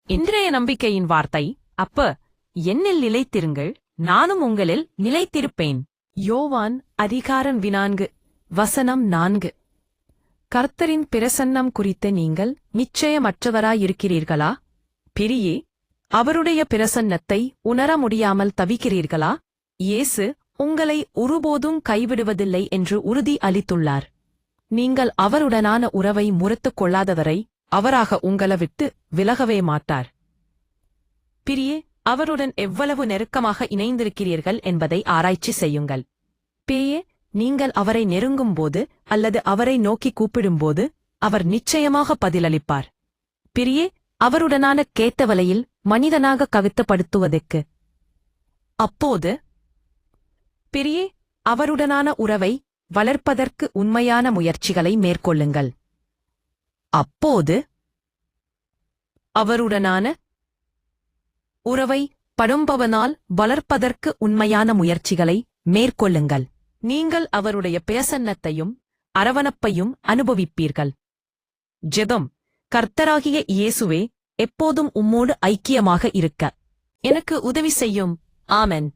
இன்றைய நம்பிக்கையின் வார்த்தை, அப்ப என்னில் நிலைத்திருங்கள், நானும் உங்களில் நிலைத்திருப்பேன். யோவான் அதிகாரம் 4 வசனம் 4. கர்த்தரின் பிரசன்னம் குறித்த நீங்கள் நிச்சயமற்றவராயிருக்கிறீர்களா? பிரியே, அவருடைய பிரசன்னத்தை உணர முடியாமல் தவிக்கிறீர்களா? இயேசு உங்களை ஒருபோதும் கைவிடுவதில்லை என்று உறுதி அளித்துள்ளார். நீங்கள் அவருடனான உறவை முறித்துக் கொள்ளாதவரை அவராக உங்களை விட்டு விலகவே மாட்டார். பிரியே, அவருடன் எவ்வளவு நெருக்கமாக இணைந்திருக்கிறீர்கள் என்பதை ஆராய்ச்சி செய்யுங்கள். பிரியே, நீங்கள் அவரை நெருங்கும்போது அல்லது அவரை நோக்கி கூப்பிடும்போது அவர் நிச்சயமாக பதிலளிப்பார். பிரியே, அவருடனான கேட்டவலையில் மனிதனாக கவித்தப்படுத்துவதற்கு. அப்போது பிரியே, அவருடனான உறவை வளர்ப்பதற்கு உண்மையான முயற்சிகளை மேற்கொள்ளுங்கள். அப்போது அவருடனான உறவை படும்பவனால் வளர்ப்பதற்கு உண்மையான முயற்சிகளை மேற்கொள்ளுங்கள். நீங்கள் அவருடைய பிரசன்னத்தையும் அரவணைப்பையும் அனுபவிப்பீர்கள். ஜெபம். கர்த்தராகிய இயேசுவே, எப்போதும் உம்மோடு ஐக்கியமாக இருக்க எனக்கு உதவி செய்யும். ஆமென்.